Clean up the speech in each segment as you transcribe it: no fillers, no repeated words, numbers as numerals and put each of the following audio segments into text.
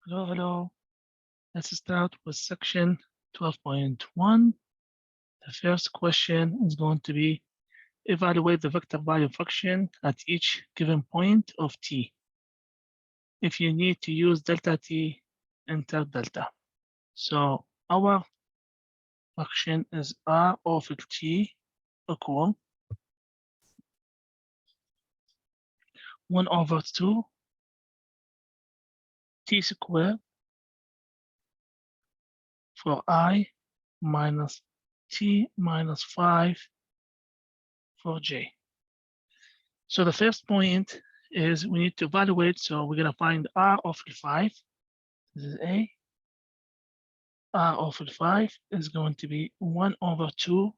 Hello, hello. Let's start with section 12.1. The first question is going to be evaluate the vector value function at each given point of t. If you need to use delta t, enter delta. So our function is r of t equal 1 over 2 t squared for I minus t minus 5 for j. So the first point is we need to evaluate. So we're going to find r of 5. This is A. R of 5 is going to be 1 over 2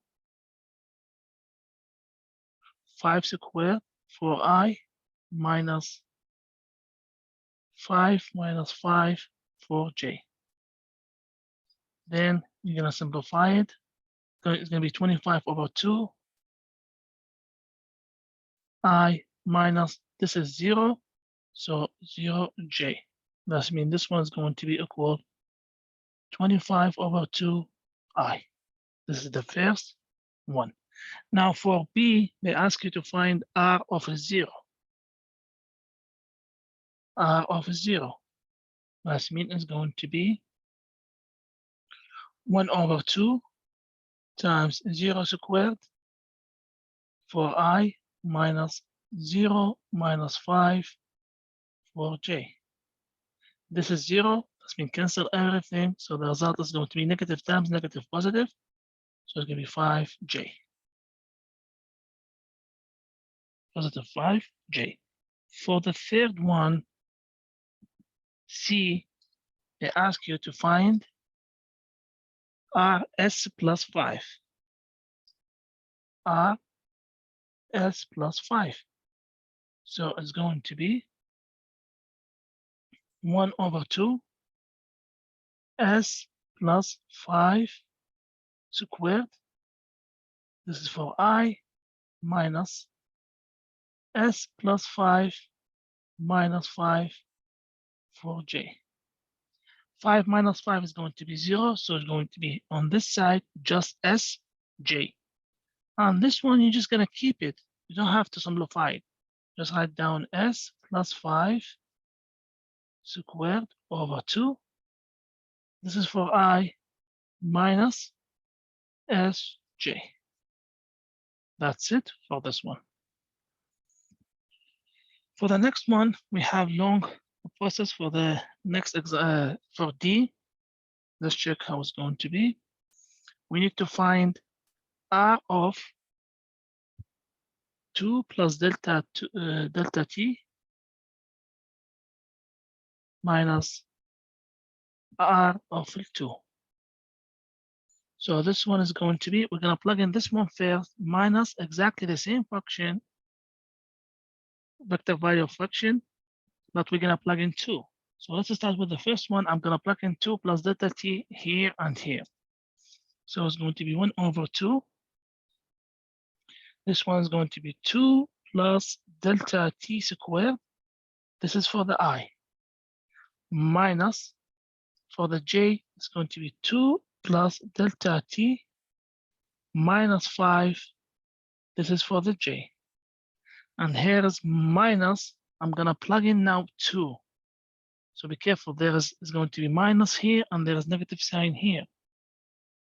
5 squared for I minus 5 minus 5 for j. Then you're going to simplify it. It's going to be 25 over 2 I minus, this is 0, so 0j. That means this one is going to be equal 25 over 2 I. This is the first one. Now for B, they ask you to find R of 0. R of 0. That means it's going to be 1 over 2 times 0 squared for I minus 0 minus 5 for j. This is 0. That means cancel everything. So the result is going to be negative times negative positive. So it's going to be 5j. Positive 5j. For the third one, C, they ask you to find RS plus 5. RS plus 5. So it's going to be 1 over 2 S plus 5 squared. This is for I minus S plus 5 minus 5 for j. 5 minus 5 is going to be 0, so it's going to be on this side just S, j. On this one, you're just going to keep it. You don't have to simplify it. Just write down S plus 5 squared over 2. This is for I minus Sj. That's it for this one. For the next one, we have long process for the next for D. Let's check how it's going to be. We need to find R of 2 plus delta t minus R of 2. So this one is going to be, we're going to plug in this one first, minus exactly the same function, vector value function, but we're going to plug in 2. So let's start with the first one. I'm going to plug in 2 plus delta t here and here. So it's going to be 1 over 2. This one is going to be 2 plus delta t squared. This is for the I. Minus, for the j, it's going to be 2 plus delta t minus 5. This is for the j. And here is minus, I'm going to plug in now 2. So be careful, there is going to be minus here and there is negative sign here.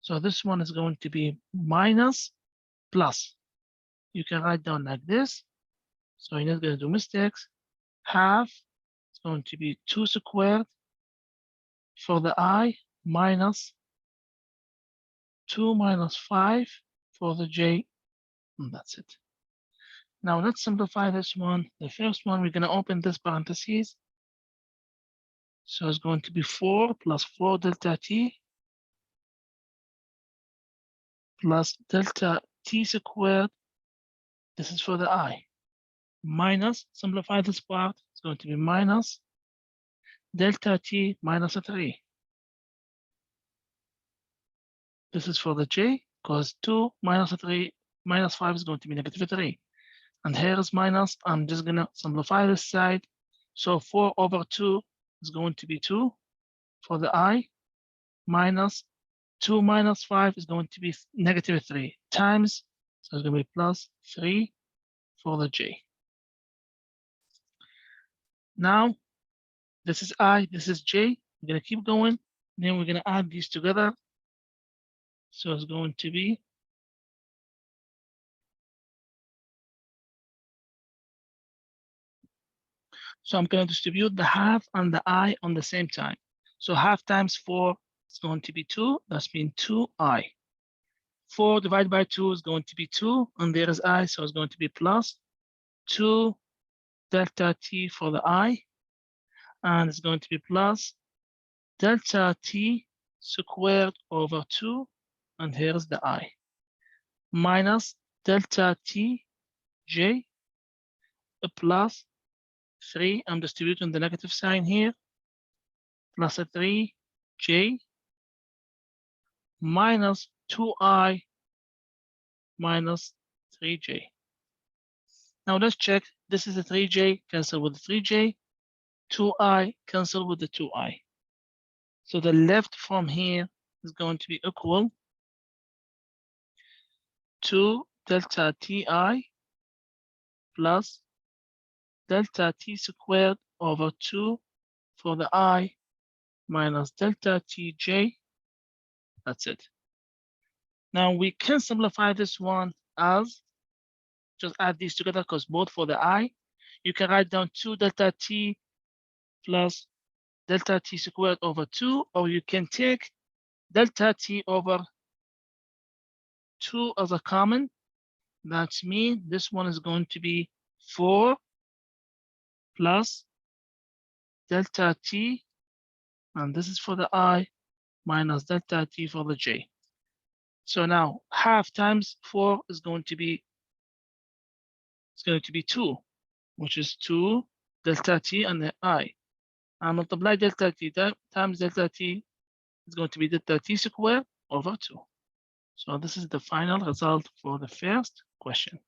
So this one is going to be minus plus. You can write down like this. So you're not going to do mistakes. Half is going to be 2 squared for the I minus 2 minus 5 for the j, and that's it. Now let's simplify this one. The first one, we're going to open this parentheses. So it's going to be 4 plus 4 delta t plus delta t squared. This is for the I. Minus, simplify this part. It's going to be minus delta t minus 3. This is for the j, because 2 minus 3 minus 5 is going to be negative 3. And here is minus. I'm just going to simplify this side. So 4 over 2 is going to be 2. for the I minus 2 minus 5 is going to be negative 3 times, so it's going to be plus 3 for the j. Now, this is I, this is j. We're going to keep going. Then we're going to add these together. So it's going to be so I'm going to distribute the half and the I on the same time. So half times 4 is going to be 2. That's mean 2I. 4 divided by 2 is going to be 2, and there is I, so it's going to be plus 2 delta t for the I, and it's going to be plus delta t squared over 2, and here's the I, minus delta t j plus 3, I'm distributing the negative sign here, plus a 3j minus 2I minus 3j. Now let's check. This is a 3j, cancel with the 3j, 2I cancel with the 2I. So the left from here is going to be equal to delta ti plus delta t squared over 2 for the I minus delta tj. That's it. Now we can simplify this one as just add these together because both for the I, you can write down 2 delta t plus delta t squared over 2, or you can take delta t over 2 as a common. That's mean this one is going to be 4 plus delta t, and this is for the I, minus delta t for the j. So now half times 4 is going to be, it's going to be 2, which is 2 delta t and the I. And multiply delta t times delta t is going to be delta t squared over 2. So this is the final result for the first question.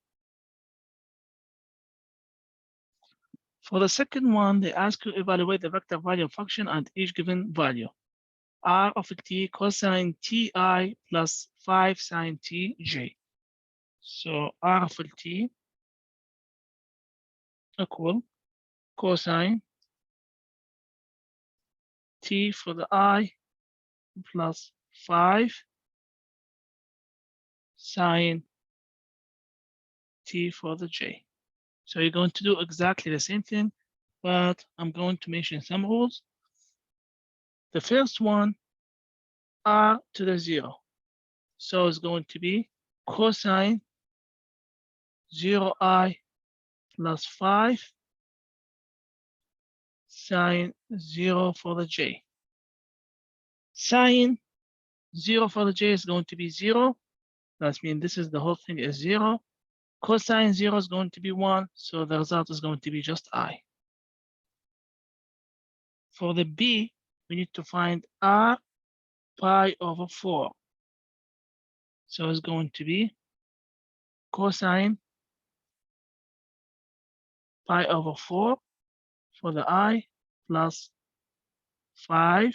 For the second one, they ask you to evaluate the vector value function at each given value. R of t cosine ti plus 5 sine tj. So R of t equal cosine t for the I plus 5 sine t for the j. So you're going to do exactly the same thing, but I'm going to mention some rules. The first one, r to the 0. So it's going to be cosine 0i plus 5 sine 0 for the j. Sine 0 for the j is going to be 0. That means this is the whole thing is 0. Cosine 0 is going to be 1, so the result is going to be just I. For the b, we need to find r pi over 4. So it's going to be cosine pi over 4 for the I plus 5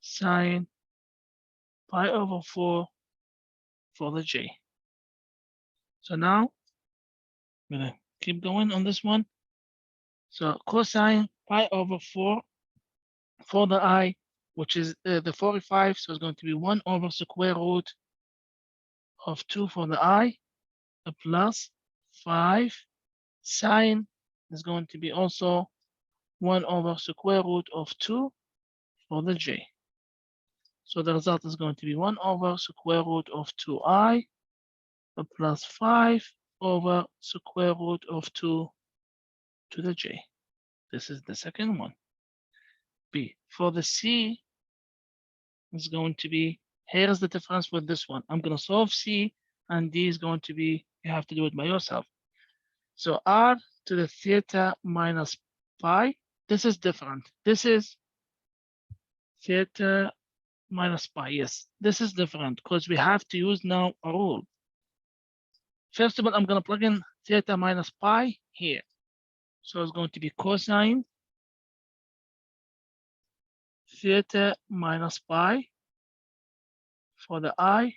sine pi over 4 for the j. So now I'm gonna keep going on this one. So cosine pi over 4 for the I, which is the 45, so it's going to be 1 over square root of 2 for the I, plus 5 sine is going to be also 1 over square root of 2 for the j. So the result is going to be 1 over square root of 2i plus 5 over square root of 2 to the j. This is the second one. B. For the C, it's going to be, here's the difference with this one. I'm going to solve C, and D is going to be, you have to do it by yourself. So r to the theta minus pi, this is different. This is theta minus pi, yes. This is different because we have to use now a rule. First of all, I'm going to plug in theta minus pi here. So it's going to be cosine theta minus pi for the I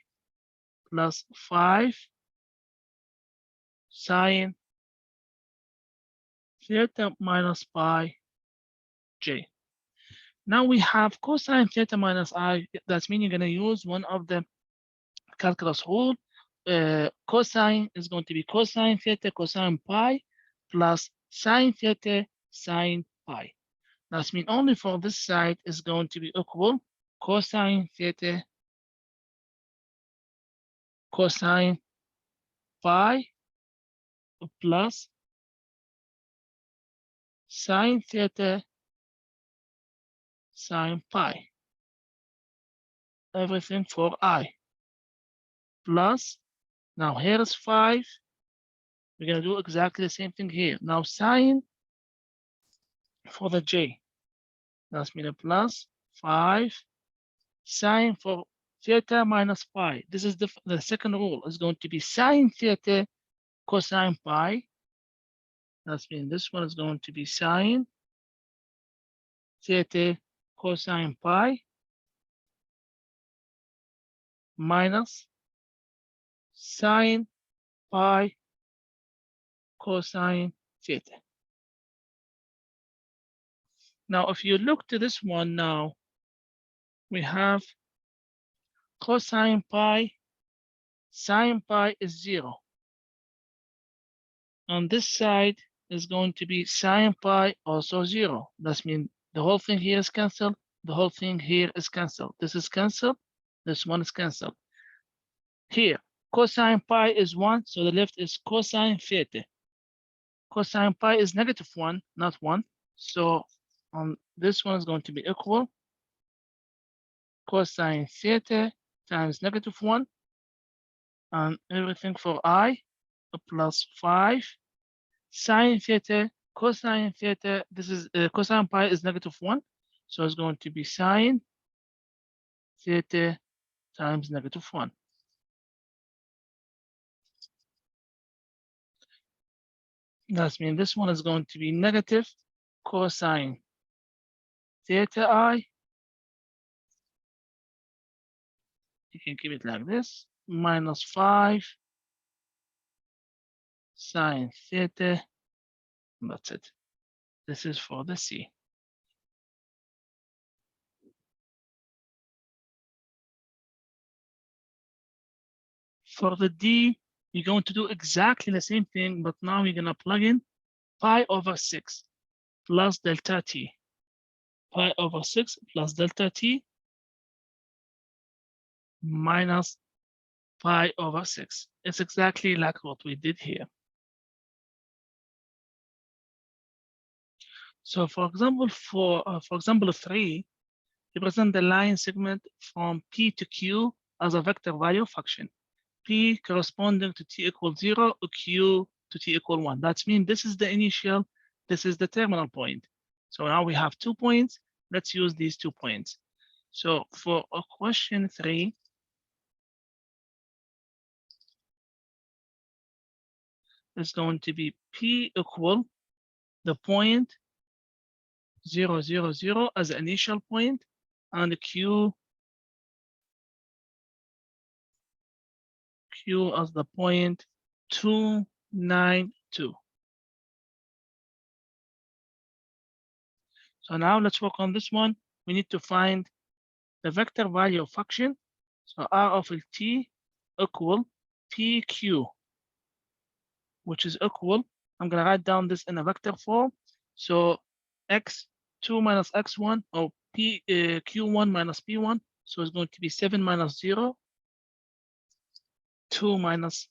plus 5 sine theta minus pi j. Now we have cosine theta minus I. That means you're going to use one of the calculus rule. Cosine is going to be cosine theta cosine pi plus sine theta sine pi. That means only for this side is going to be equal cosine theta cosine pi plus sine theta sine pi. Everything for I. Plus, now here is 5. We're going to do exactly the same thing here. Now sine for the j. That's mean a plus 5 sine for theta minus pi. This is the second rule is going to be sine theta cosine pi. That's mean this one is going to be sine theta cosine pi minus sine pi cosine theta. Now, if you look to this one now, we have cosine pi, sine pi is 0. On this side is going to be sine pi also 0. That means the whole thing here is canceled. The whole thing here is canceled. This is canceled. This one is canceled. Here, cosine pi is 1, so the left is cosine theta. Cosine pi is -1, not 1. So this one is going to be equal cosine theta times -1, and everything for I plus 5 sine theta cosine theta. This is cosine pi is -1, so it's going to be sine theta times -1. That means this one is going to be negative cosine theta I. You can keep it like this, minus 5 sine theta. That's it. This is for the C. For the D, you're going to do exactly the same thing, but now you're going to plug in pi over 6 plus delta t. Pi over 6 plus delta t minus pi over 6. It's exactly like what we did here. So for example, for example 3, represent the line segment from P to Q as a vector value function. P corresponding to t equals 0, or Q to t equal 1. That means this is the initial, this is the terminal point. So now we have 2 points. Let's use these 2 points. So for question 3, it's going to be P equal the point 0, 0, 0 as the initial point, and Q as the point 2, 9, 2. So now let's work on this one. We need to find the vector value function. So R of t equal PQ, which is equal, I'm going to write down this in a vector form. So x2 minus x1, or q1 minus p1. So it's going to be 7 minus 0, 2 minus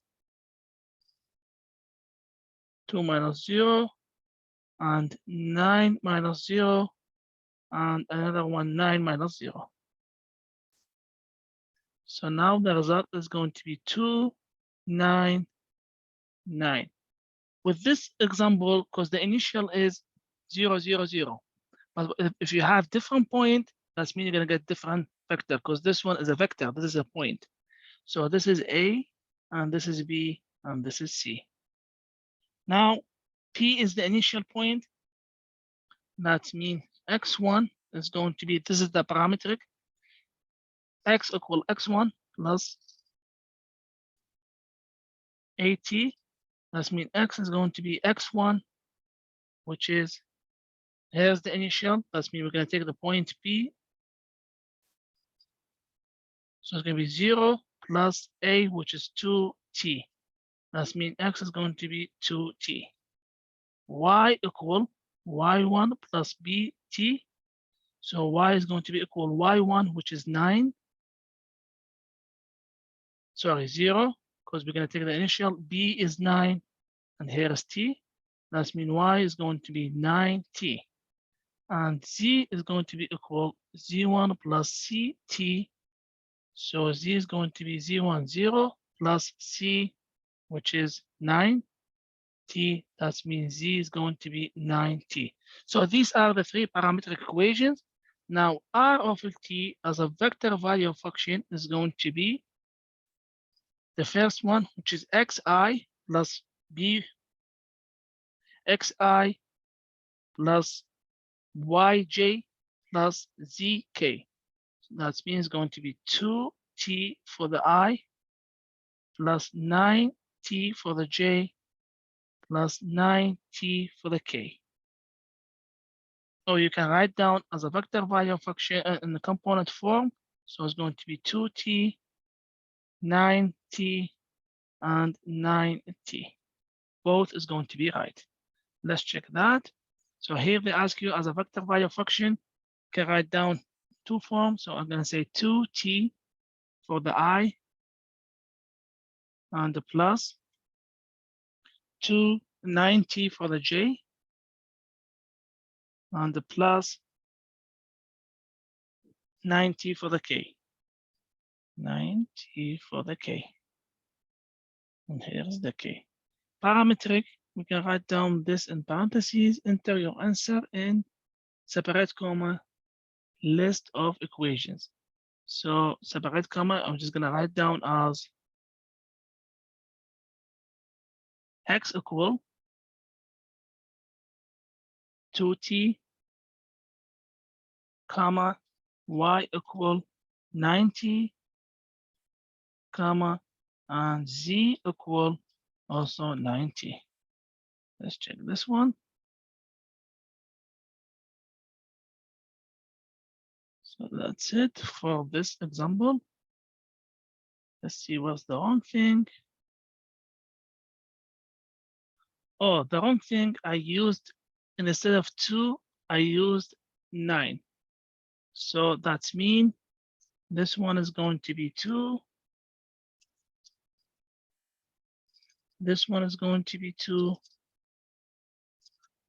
0, and 9 minus 0, and another one 9 minus 0. So now the result is going to be 2, 9, 9. With this example, because the initial is 0, 0, 0. But if you have different point, that means you're going to get different vector, because this one is a vector, this is a point. So this is A, and this is B, and this is C. Now, P is the initial point. That means x1 is going to be, this is the parametric, x equal x1 plus at. That means x is going to be x1, which is, here's the initial. That means we're going to take the point P. So it's going to be 0 plus a, which is 2t. That means x is going to be 2t. Y equal y1 plus bt. So y is going to be equal y1, which is 9. Sorry, 0, because we're going to take the initial. B is 9, and here is t. That means y is going to be 9t. And z is going to be equal z1 plus ct. So z is going to be z1, 0 plus c, which is 9t. That means z is going to be 9t. So these are the three parametric equations. Now r of t as a vector value function is going to be the first one, which is xi plus b, xi plus yj plus zk. That means going to be 2t for the I plus 9t for the j plus 9t for the k. Or you can write down as a vector value function in the component form. So it's going to be 2t, 9t, and 9t. Both is going to be right. Let's check that. So here they ask you as a vector value function, you can write down two forms. So I'm going to say 2t for the I and the plus 9t for the j and the plus 9t for the k. 9t for the k. And here's the k. Parametric, we can write down this in parentheses, enter your answer in separate comma, list of equations. So separate comma, I'm just gonna write down as x equal 2t, comma, y equal 9t, comma, and z equal also 90. Let's check this one. So that's it for this example. Let's see what's the wrong thing. Oh, the wrong thing I used, instead of 2, I used 9. So that's mean this one is going to be 2. This one is going to be 2.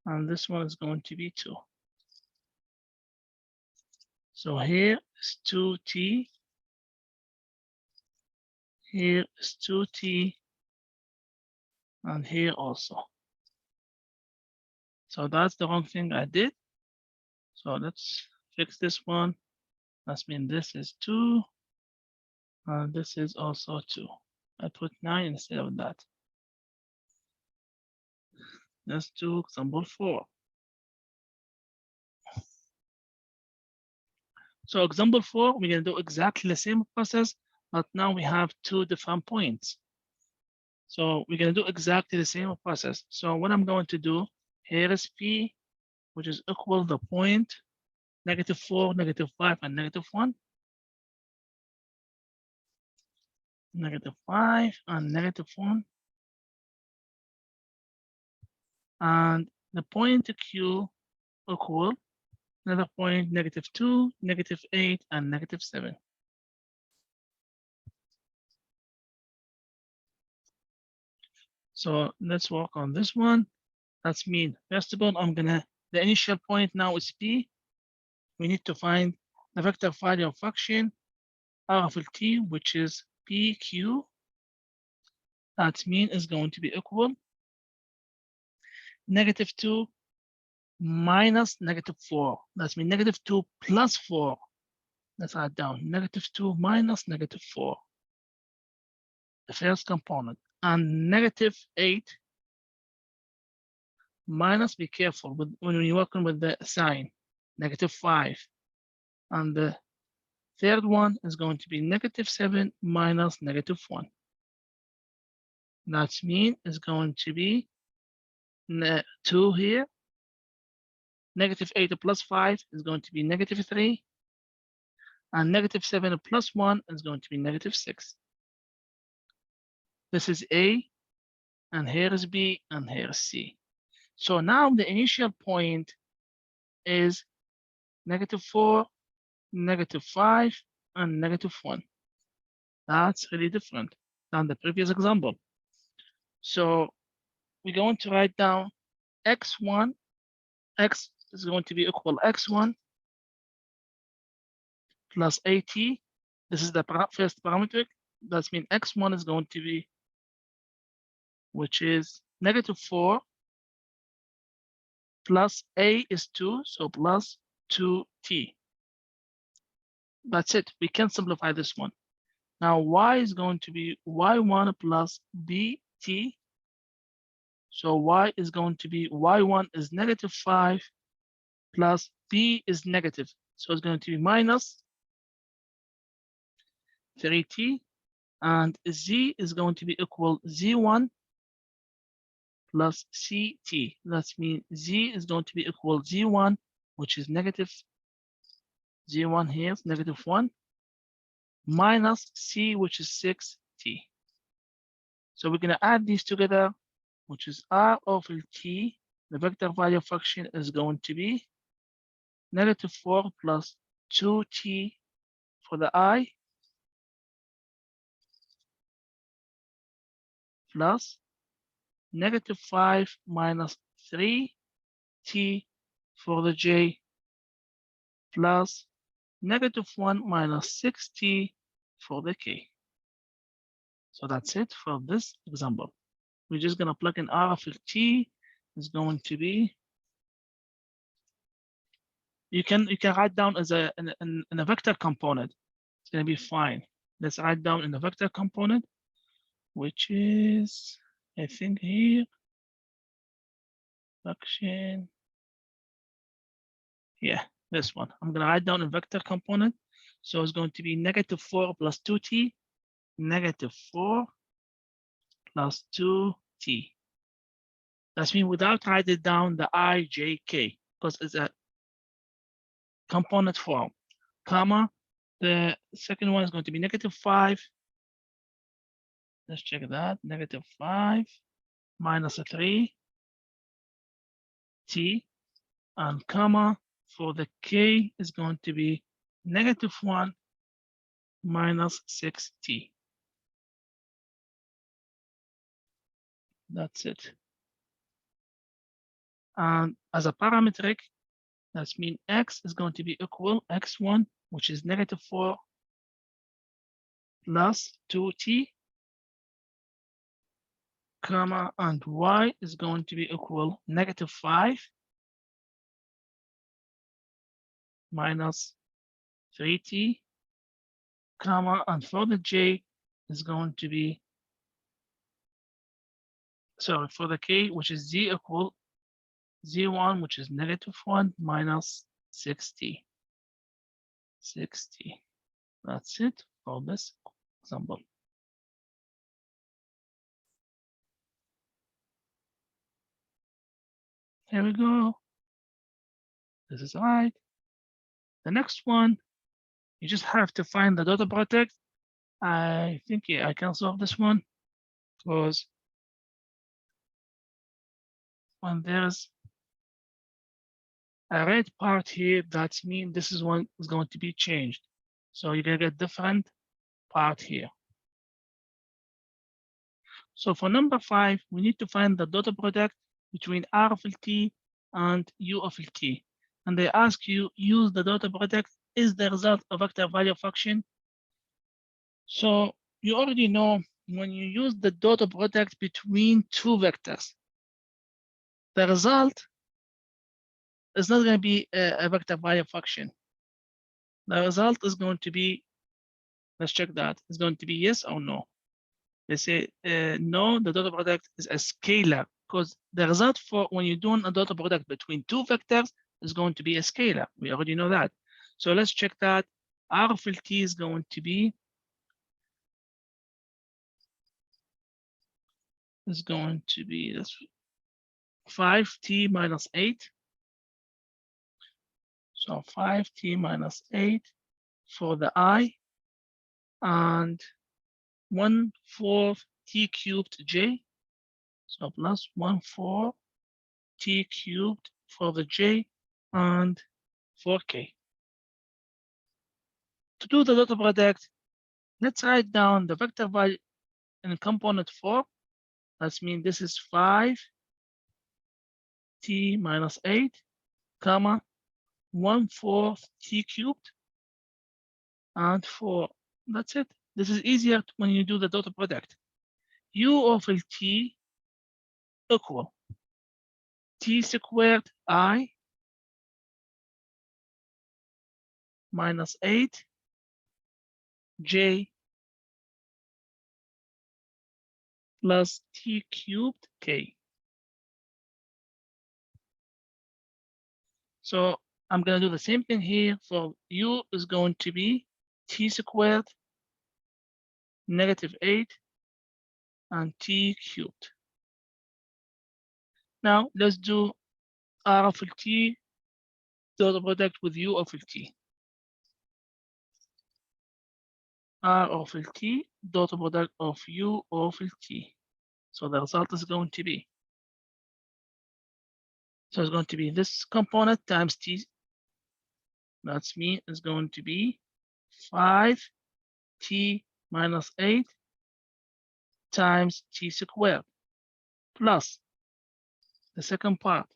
And this one is going to be 2. So here is 2t. Here is 2t. And here also. So that's the wrong thing I did. So let's fix this one. That means this is 2. And this is also 2. I put 9 instead of that. Let's do example 4. So example 4, we're going to do exactly the same process, but now we have 2 different points. So we're going to do exactly the same process. So what I'm going to do, here is P, which is equal the point -4, -5, and -1. -5 and -1. And the point Q equal another point -2, -8, and -7. So let's work on this one. That's mean, first of all, the initial point now is P. We need to find the vector value of function R of t, which is PQ. That mean is going to be equal -2 minus -4. That's mean -2 plus 4. Let's add down -2 minus -4. The first component. And -8 minus, be careful when you're working with the sign, -5. And the third one is going to be -7 minus -1. That means it's going to be 2 here. -8 plus 5 is going to be -3. And -7 plus 1 is going to be -6. This is A, and here is B, and here is C. So now the initial point is -4, -5, and -1. That's really different than the previous example. So we're going to write down x1, x is going to be equal x1 plus at. This is the first parametric. That means x1 is going to be, which is -4 plus a is 2, so plus 2t. That's it. We can simplify this one. Now y is going to be y1 plus bt. So y is going to be y1 is -5 plus b is negative. So it's going to be minus 3t, and z is going to be equal z1 plus ct. That means z is going to be equal z1, which is negative z1 here is -1, minus c, which is 6t. So we're going to add these together, which is r over t. The vector value function is going to be -4 plus 2t for the I plus -5 minus 3t for the j plus -1 minus 6t for the k. So that's it for this example. We're just going to plug in r of t is going to be, you can write down as in a vector component. It's going to be fine. Let's write down in the vector component, which is, I think here, function. Yeah, this one. I'm going to write down a vector component. So it's going to be -4 plus 2t, -4 plus 2t. That's mean without writing down the I, j, k, because it's a component form, comma. The second one is going to be -5. Let's check that. -5 minus 3t, and comma. For the k is going to be -1 minus 6t. That's it. And as a parametric, that means x is going to be equal x1, which is -4 plus 2t, comma, and y is going to be equal -5 minus 3t, comma, and for the j is going to be, sorry, for the k, which is z equal z1, which is -1 minus 6t. That's it for this example. Here we go. This is right. The next one, you just have to find the dot product. I think, yeah, I can solve this one because when there's a red part here, that means this is one is going to be changed. So you're gonna get different part here. So for number 5, we need to find the dot product between r of t and u of t. And they ask you, use the dot product, is the result a vector value function? So you already know when you use the dot product between two vectors, the result is not going to be a vector value function. The result is going to be, let's check that, is going to be yes or no. They say no, the dot product is a scalar, because the result for when you're doing a dot product between two vectors is going to be a scalar. We already know that. So let's check that. R of T is going to be this 5t minus 8. So 5t minus 8 for the I, and 1/4 t cubed j. So plus 1/4 t cubed for the j and 4k. To do the dot product, let's write down the vector value in component form. That means this is 5t minus 8, comma 1/4 t cubed and 4. That's it. This is easier when you do the dot product. U of t equal t squared I minus 8 j plus t cubed k. So I'm going to do the same thing here. For u is going to be t squared negative 8 and t cubed. Now let's do r of t dot product with u of t. R of t dot product of u of t. So the result is going to be, so it's going to be this component times t. That's me is going to be 5t minus 8 times t squared plus the second part,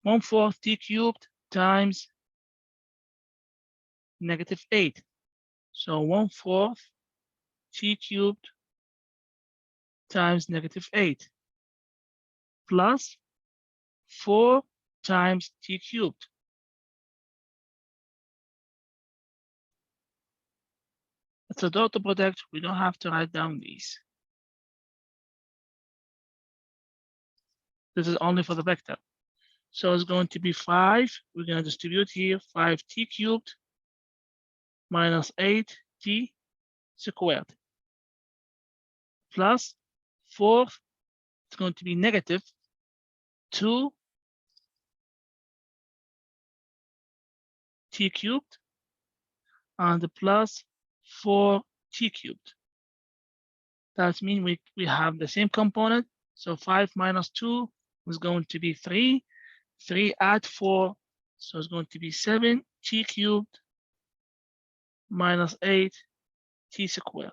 1/4 t cubed times negative 8. So 1/4 t cubed times negative 8 plus 4 times t cubed. It's a dot product. We don't have to write down these. This is only for the vector. So it's going to be 5. We're going to distribute here 5t cubed minus 8t squared plus 4. It's going to be negative 2t cubed and plus 4t cubed. That means we have the same component. So 5 minus 2 is going to be 3. 3 add 4. So it's going to be 7t cubed minus 8t squared.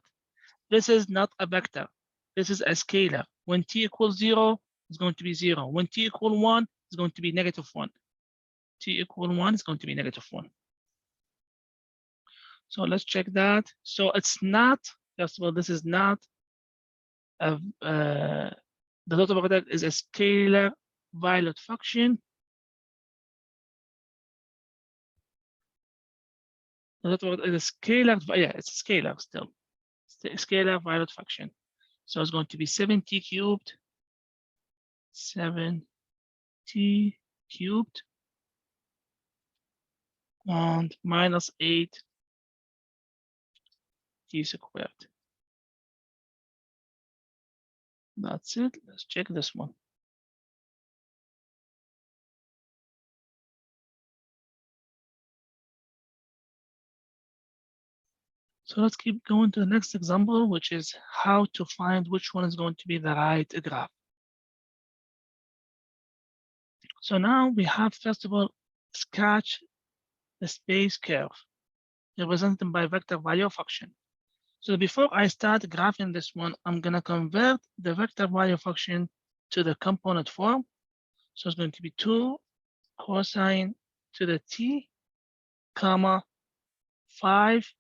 This is not a vector. This is a scalar. When t equals 0, it's going to be 0. When t equals 1, it's going to be negative 1. T equals 1 is going to be negative 1. So let's check that. So it's not, first of all, this is not the dot product is a scalar Violet function. The dot product is a scalar, yeah, it's a scalar still. It's a scalar Violet function. So it's going to be 7t cubed, 7t cubed, and minus 8t squared. That's it. Let's check this one. So let's keep going to the next example, which is how to find which one is going to be the right graph. So now we have, first of all, sketch the space curve represented by vector value function. So before I start graphing this one, I'm going to convert the vector value function to the component form. So it's going to be 2 cosine to the t, comma 5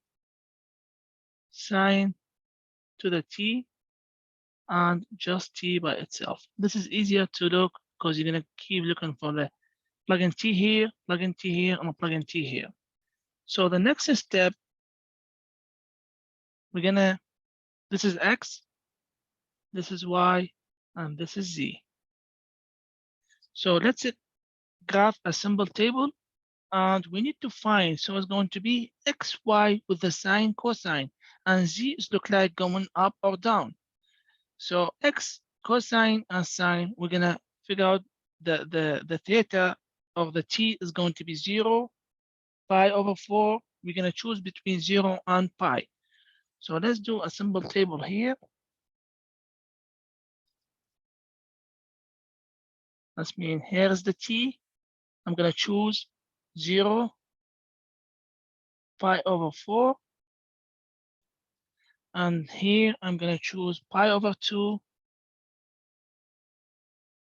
sine to the t, and just t by itself. This is easier to look because you're going to keep looking for the plug in t here, plug in t here, and plug in t here. So the next step, we're going to, this is x, this is y, and this is z. So let's graph a simple table, and we need to find, so it's going to be xy with the sine, cosine, and z is look like going up or down. So x, cosine, and sine, we're gonna figure out the theta of the t is going to be 0, pi over 4. We're gonna choose between 0 and pi. So let's do a simple table here. That means here's the t. I'm gonna choose 0, pi over 4. And here I'm gonna choose pi over 2,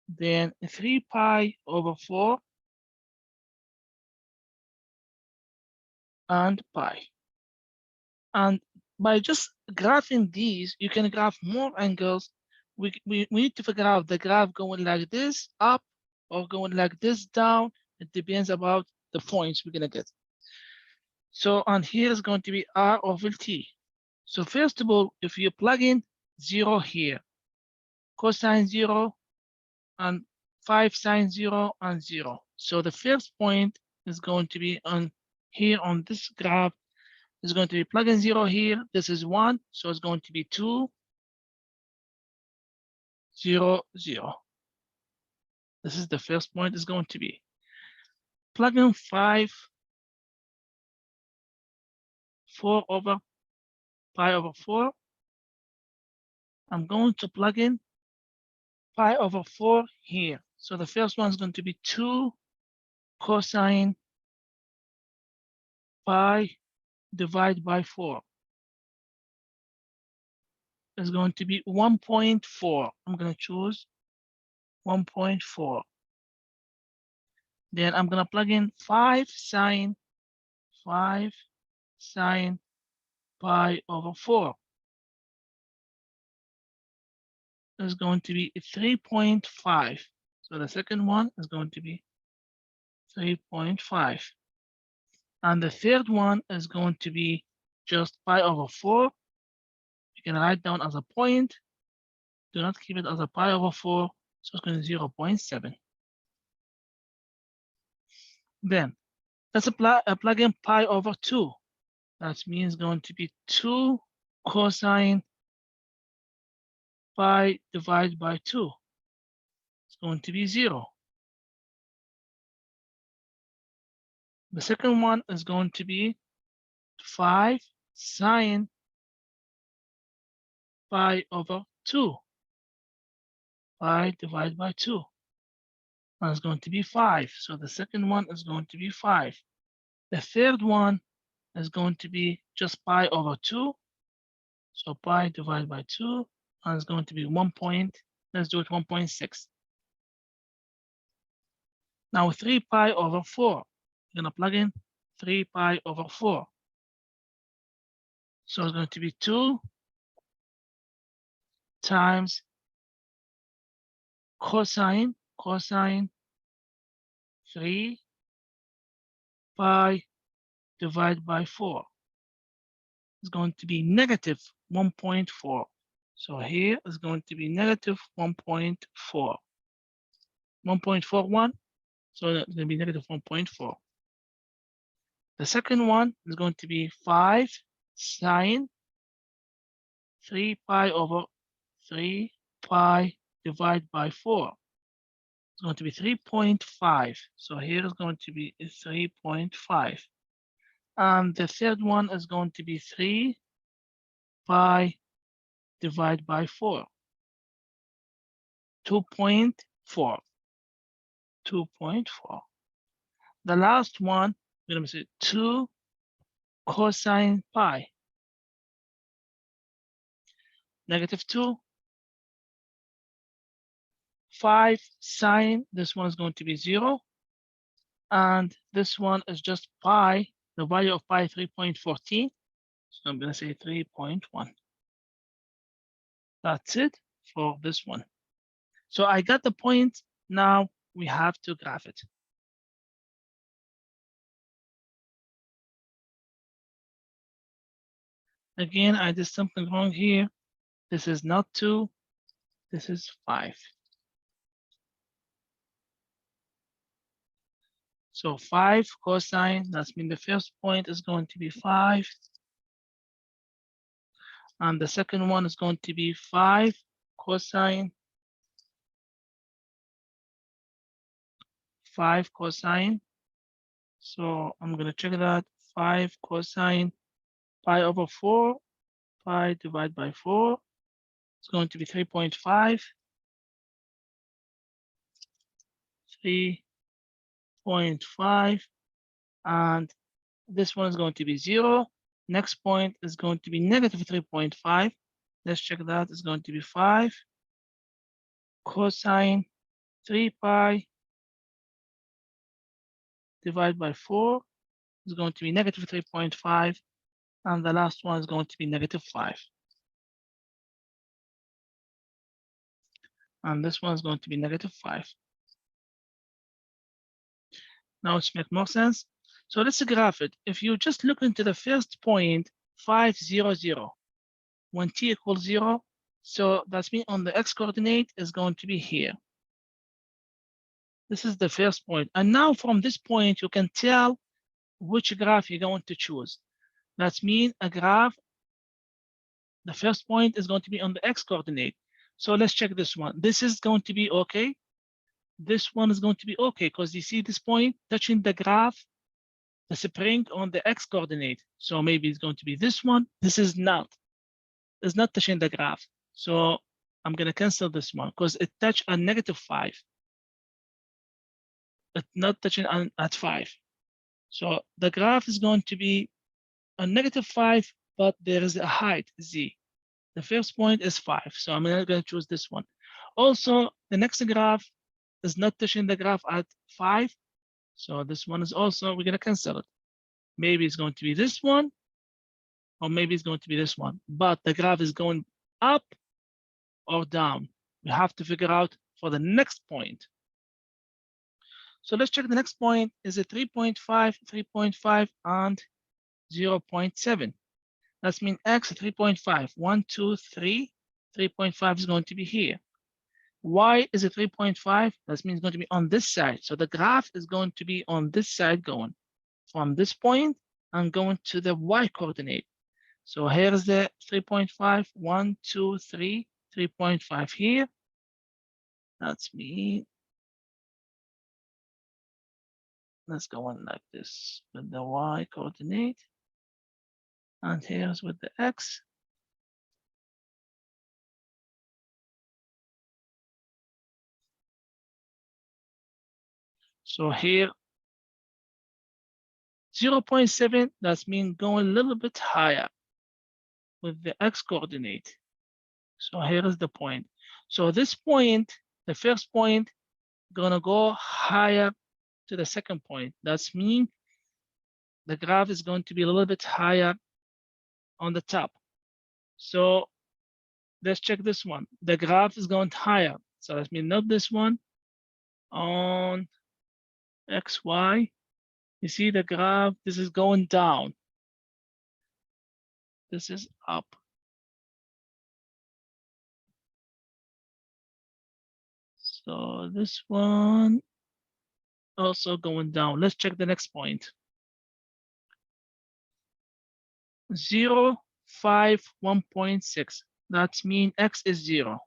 then 3 pi over 4, and pi. And by just graphing these, you can graph more angles. We need to figure out the graph going like this up or going like this down. It depends about the points we're gonna get. So, and here is going to be R over T. So first of all, if you plug in 0 here, cosine 0, and 5 sine 0 and 0. So the first point is going to be on here on this graph is going to be plug in 0 here. This is 1, so it's going to be 2, 0, 0. This is the first point is going to be. Plug in 5, 4 over pi over 4. I'm going to plug in pi over 4 here. So the first one is going to be 2 cosine pi divided by 4. Is going to be 1.4. I'm going to choose 1.4. Then I'm going to plug in 5 sine pi over 4. Is going to be 3.5. So the second one is going to be 3.5. And the third one is going to be just pi over 4. You can write down as a point. Do not keep it as a pi over 4. So it's going to be 0.7. Then let's plug in pi over 2. That means going to be 2 cosine pi divided by 2. It's going to be 0. The second one is going to be 5 sine pi over 2. Pi divided by 2. And it's going to be 5. So the second one is going to be 5. The third one is going to be just pi over 2. So pi divided by 2. And it's going to be 1 point. Let's do it 1.6. Now 3 pi over 4. We're going to plug in 3 pi over 4. So it's going to be 2 times cosine 3 pi divided by 4. It's going to be negative 1.4. So here is going to be negative 1.4. 1.41. So that's going to be negative 1.4. The second one is going to be 5 sine 3 pi over 3 pi divided by 4. It's going to be 3.5. So here is going to be 3.5. And the third one is going to be 3 pi divided by 4. 2.4. 2.4. The last one, we're going to say 2 cosine pi. Negative 2. 5 sine, this one is going to be 0. And this one is just pi, the value of pi 3.14. So I'm going to say 3.1. That's it for this one. So I got the point. Now we have to graph it. Again, I did something wrong here. This is not 2. This is 5. So 5 cosine, that's mean the first point is going to be 5. And the second one is going to be 5 cosine, 5 cosine. So I'm going to check that. 5 cosine pi over 4, pi divided by 4. It's going to be 3.5. 3.5. And this one is going to be 0. Next point is going to be negative 3.5. Let's check that. It's going to be 5 cosine 3 pi divided by 4 is going to be negative 3.5. And the last one is going to be negative 5. And this one is going to be negative 5. Now it's make more sense. So let's graph it. If you just look into the first point, 5, 0, 0, when t equals 0, so that's mean on the x coordinate is going to be here. This is the first point. And now from this point, you can tell which graph you're going to choose. That means a graph, the first point is going to be on the x coordinate. So let's check this one. This is going to be okay. This one is going to be okay because you see this point touching the graph, the spring on the x coordinate. So maybe it's going to be this one. This is not. It's not touching the graph. So I'm going to cancel this one because it touched at negative 5. It's not touching at 5. So the graph is going to be a negative 5, but there is a height, z. The first point is 5. So I'm not going to choose this one. Also, the next graph is not touching the graph at 5. So this one is also, we're going to cancel it. Maybe it's going to be this one, or maybe it's going to be this one. But the graph is going up or down. We have to figure out for the next point. So let's check the next point. Is it 3.5, 3.5, and 0.7? That means x 3.5. 1, 2, 3. 3.5 is going to be here. Y is a 3.5. That means it's going to be on this side. So the graph is going to be on this side going from this point and going to the y coordinate. So here's the 3.5. 1, 2, 3. 3.5 here. That's me. Let's go on like this with the y coordinate. And here's with the x. So here, 0.7, that's mean going a little bit higher with the x coordinate. So here is the point. So this point, the first point, gonna go higher to the second point. That's mean the graph is going to be a little bit higher on the top. So let's check this one. The graph is going higher. So that means not this one. On X, Y, you see the graph, this is going down. This is up. So this one also going down. Let's check the next point. 0, 5, 1.6. That means x is 0.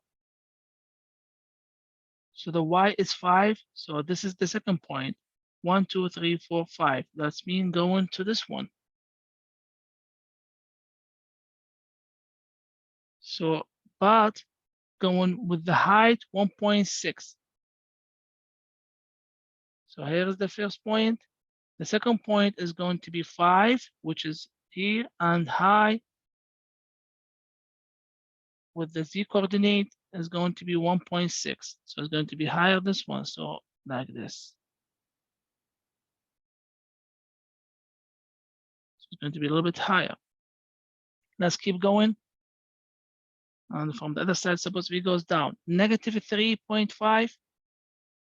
So the y is 5. So this is the second point. 1, 2, 3, 4, 5. That's mean going to this one. So, but going with the height 1.6. So here is the first point. The second point is going to be 5, which is here, and high with the z coordinate is going to be 1.6. So it's going to be higher this one. So like this. So it's going to be a little bit higher. Let's keep going. And from the other side, suppose we goes down. Negative 3.5,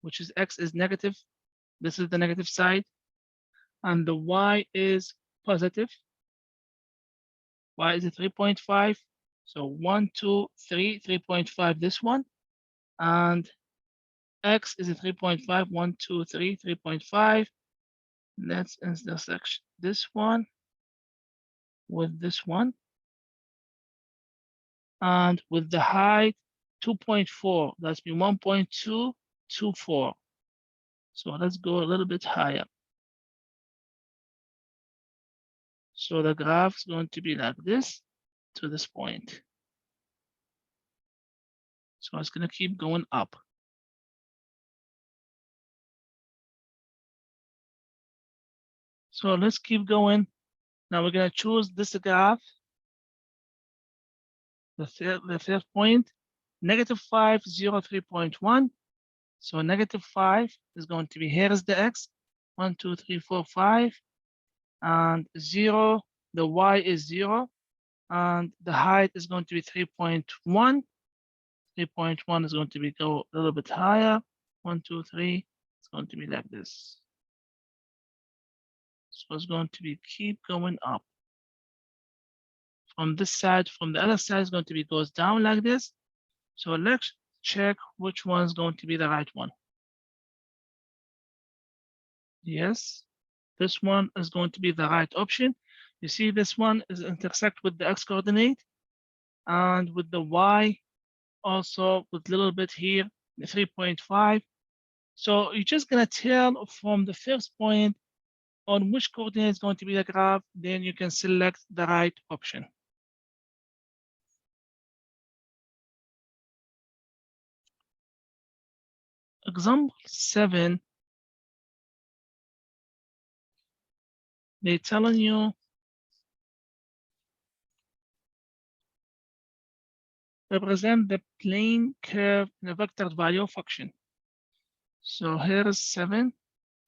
which is x is negative. This is the negative side. And the y is positive. Y is a 3.5. So 1, 2, 3, 3.5, this one. And x is a 3.5, 1, 2, 3, 3.5. Let's intersection this one with this one, and with the height 2.4, that's be 1.224. So let's go a little bit higher. So the graph is going to be like this to this point. So it's going to keep going up. So let's keep going. Now we're going to choose this graph, the third point, -5, 0, 3.1. So -5 is going to be, here is the x, 1, 2, 3, 4, 5, and 0, the y is 0, and the height is going to be 3.1. 3.1 is going to be go a little bit higher. 1, 2, 3, it's going to be like this. So it's going to be keep going up. From this side, from the other side, is going to be goes down like this. So let's check which one is going to be the right one. Yes, this one is going to be the right option. You see, this one is intersect with the x coordinate and with the y, also with a little bit here, the 3.5. So you're just gonna tell from the first point on which coordinate is going to be the graph, then you can select the right option. Example 7, they're telling you represent the plane curve in a vector value function. So here is 7.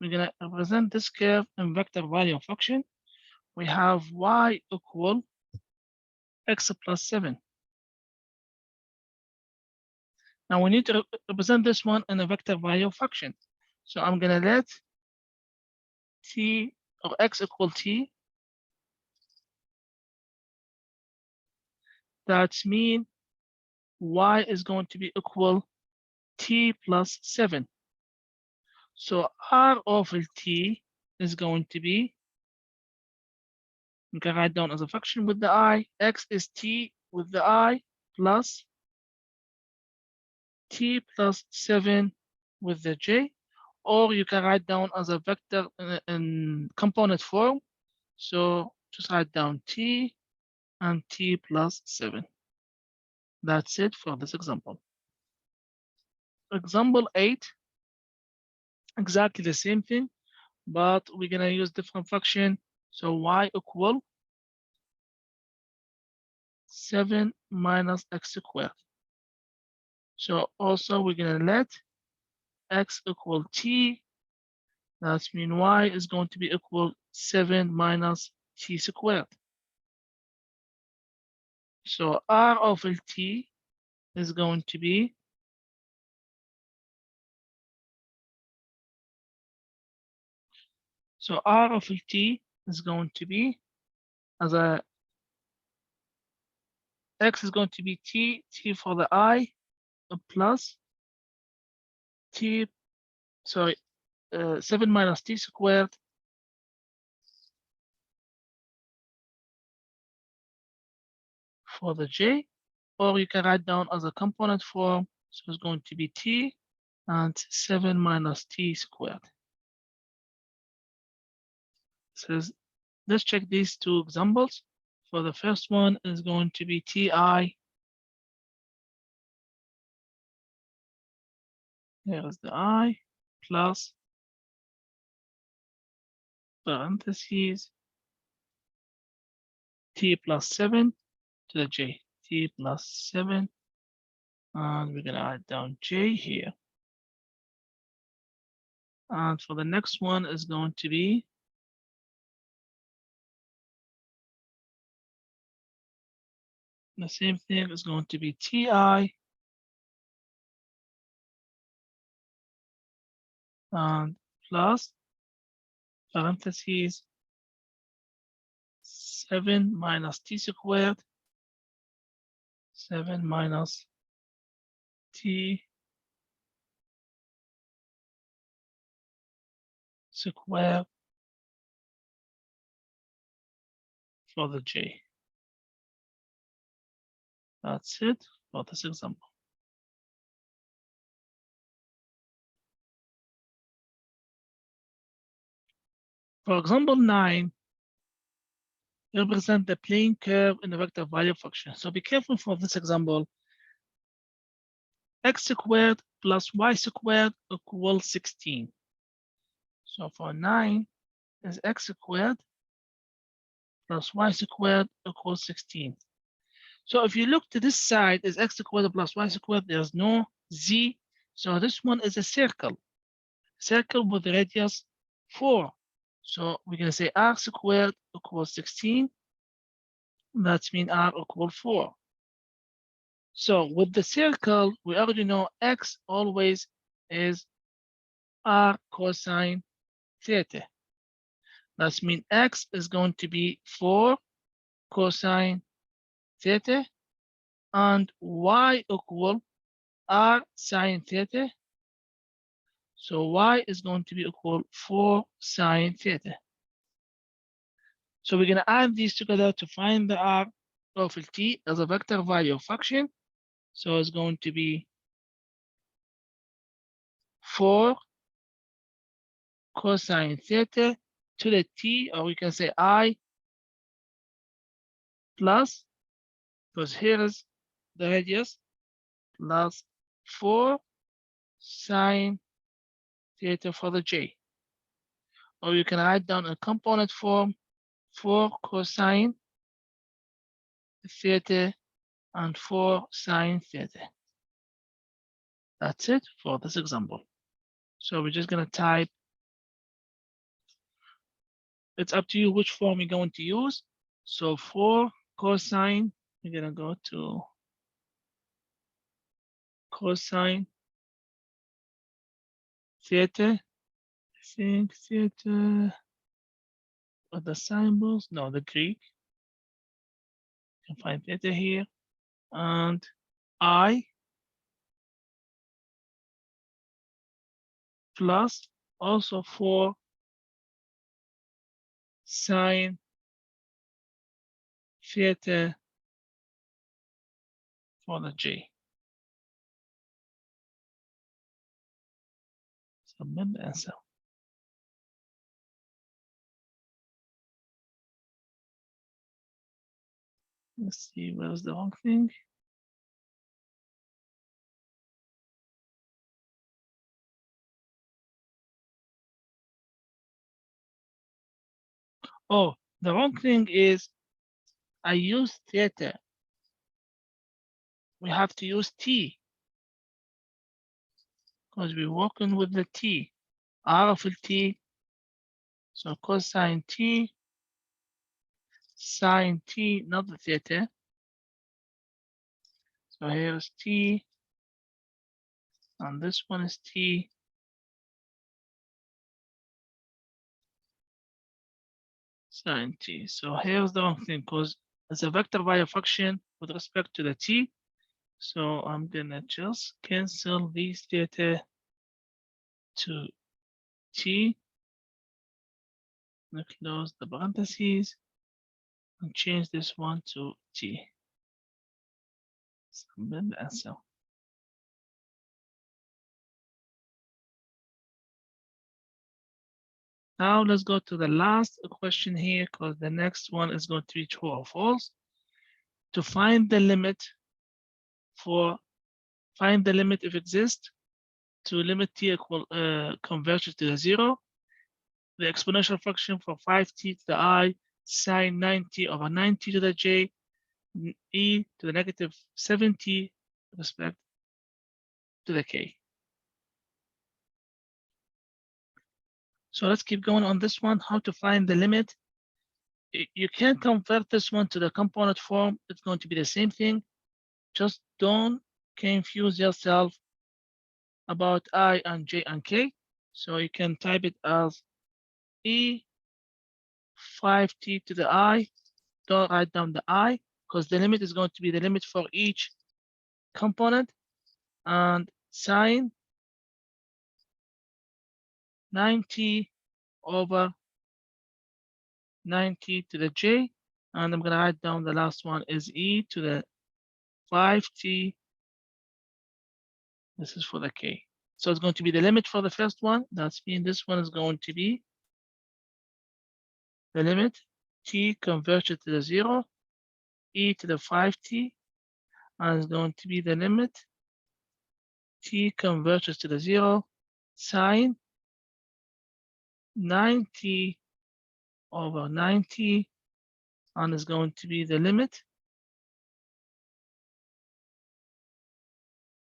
We're gonna represent this curve in vector value function. We have y equal x plus 7. Now we need to represent this one in a vector value function. So I'm gonna let t or x equal t. That means y is going to be equal t plus 7. So r over t is going to be, you can write down as a function with the I, x is t with the I plus t plus 7 with the j, or you can write down as a vector in component form. So just write down t and t plus 7. That's it for this example. Example 8, exactly the same thing, but we're gonna use different function. So y equal 7 minus x squared. So also we're gonna let x equal t. That means y is going to be equal 7 minus t squared. So r over t is going to be, so r over t is going to be, as a x is going to be t for the I, plus t, sorry, 7 minus t squared for the j, or you can write down as a component form. So it's going to be t and 7 minus t squared. So let's check these two examples. For the first one is going to be ti, here is the I, plus parentheses t plus 7 to the j, t plus 7, and we're gonna add down j here. And for the next one is going to be the same thing, is going to be ti and plus parentheses 7 minus t squared, 7 minus t squared for the j. That's it for this example. For example 9, represent the plane curve in the vector value function. So be careful for this example. X squared plus y squared equals 16. So for 9 is x squared plus y squared equals 16. So if you look to this side is x squared plus y squared, there's no z. So this one is a circle with radius 4. So we're going to say r squared equals 16. That means r equals 4. So with the circle, we already know x always is r cosine theta. That means x is going to be 4 cosine theta, and y equal r sine theta. So y is going to be equal 4 sine theta. So we're going to add these together to find the r of t as a vector value function. So it's going to be 4 cosine theta to the t, or we can say I, plus, because here is the radius, plus 4 sine theta for the j. Or you can write down a component form, 4 cosine theta and 4 sine theta. That's it for this example. So we're just going to type, it's up to you which form you're going to use. So 4 cosine, we're going to go to cosine theta. I think theta, or the symbols, no, the Greek. You can find theta here. And I plus also 4 sine theta for the j. Submit the answer. Let's see, where's the wrong thing? Oh, the wrong thing is I use theta. We have to use t because we're working with the t. R of t, so cosine t, sine t, not the theta. So here's t, and this one is t. Sine t. So here's the wrong thing because it's a vector value function with respect to the t. So I'm gonna just cancel these theta to t. And close the parentheses and change this one to t. Submit the answer. Now let's go to the last question here because the next one is going to be true or false. To find the limit if exists to limit t equal converges to the 0, the exponential function for 5t to the I sine 9t over 9t to the j e to the negative 7t respect to the k. So let's keep going on this one, how to find the limit. You can convert this one to the component form. It's going to be the same thing. Just don't confuse yourself about I and j and k. So you can type it as e 5t to the I. Don't write down the I because the limit is going to be the limit for each component, and sine 9t over 9t to the j And I'm going to write down the last one is e to the 5t. This is for the k. So it's going to be the limit for the first one. That's mean this one is going to be the limit t converted to the 0, e to the 5t, and it's going to be the limit t converges to the 0 sine 9t over 9t, and is going to be the limit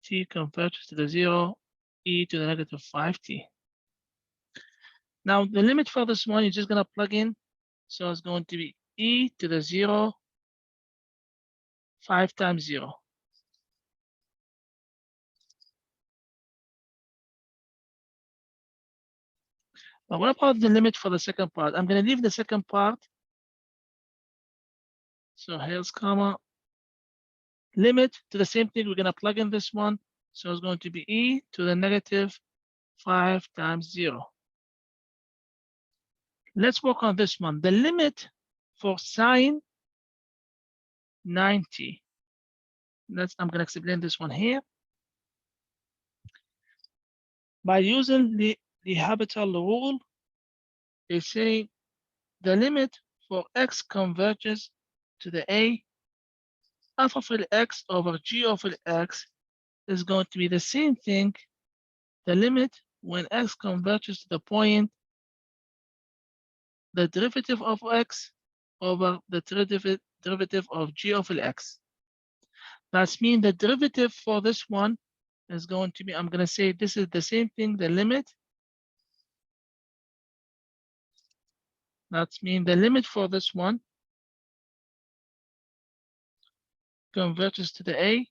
t converges to the 0, e to the negative 5t. Now the limit for this one, you're just going to plug in. So it's going to be e to the 0, 5 times 0. But what about the limit for the second part? I'm going to leave the second part. So here's comma. Limit to the same thing. We're going to plug in this one. So it's going to be e to the negative 5 times 0. Let's work on this one. The limit for sine 90. I'm going to explain this one here. By using the L'Hopital rule, they say the limit for x converges to the a, f of x over g of x is going to be the same thing. The limit when x converges to the point, the derivative of x over the derivative of g of x. That means the derivative for this one is going to be, I'm going to say this is the same thing, the limit. That means the limit for this one converges to the a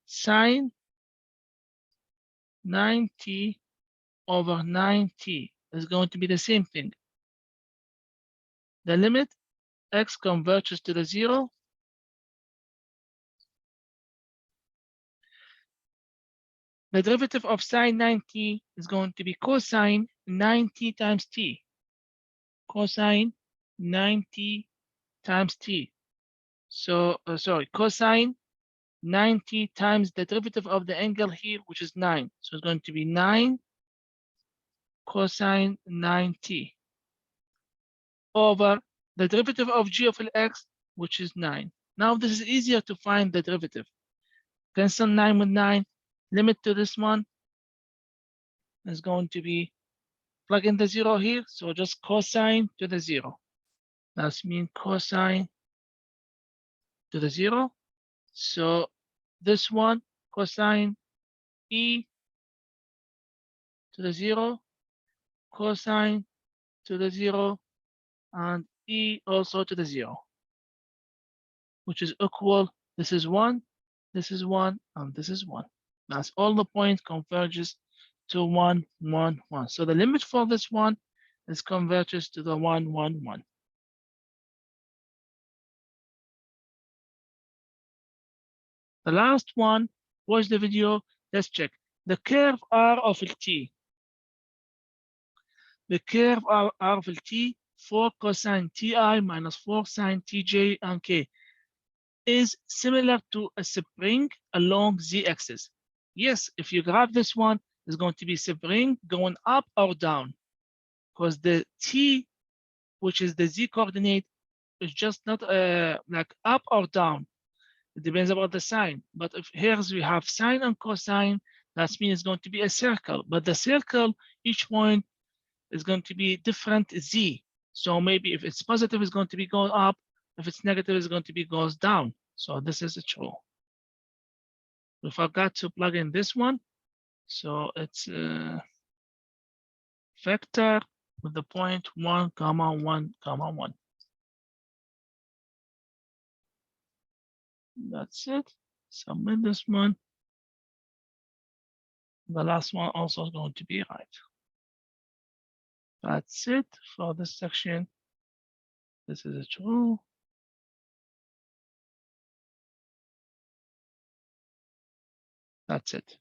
sine 9t over 9t is going to be the same thing. The limit x converges to the 0. The derivative of sine 9t is going to be cosine 9t times t. Cosine 9t times t. So, cosine 90 times the derivative of the angle here, which is 9. So it's going to be 9 cosine 9t over the derivative of g of x, which is 9. Now this is easier to find the derivative. Cancel 9 with 9. Limit to this one is going to be, plug in the 0 here. So just cosine to the 0. That means cosine to the 0. So this one, cosine e to the 0, cosine to the 0, and e also to the 0, which is equal. This is 1, this is 1, and this is 1. That's all the point converges to 1, 1, 1. So the limit for this one is converges to the 1, 1, 1. The last one, watch the video. Let's check. The curve R of t. The curve R of t, 4 cosine ti minus 4 sine tj and k, is similar to a spring along z-axis. Yes, if you grab this one, it's going to be spring going up or down, because the t, which is the z coordinate, is just not like up or down. It depends about the sign. But if here we have sine and cosine, that means it's going to be a circle. But the circle, each point is going to be different z. So maybe if it's positive, it's going to be going up. If it's negative, it's going to be goes down. So this is true. We forgot to plug in this one. So it's vector with the point 1, 1, 1. That's it. Submit this one. The last one also is going to be right. That's it for this section. This is true. That's it.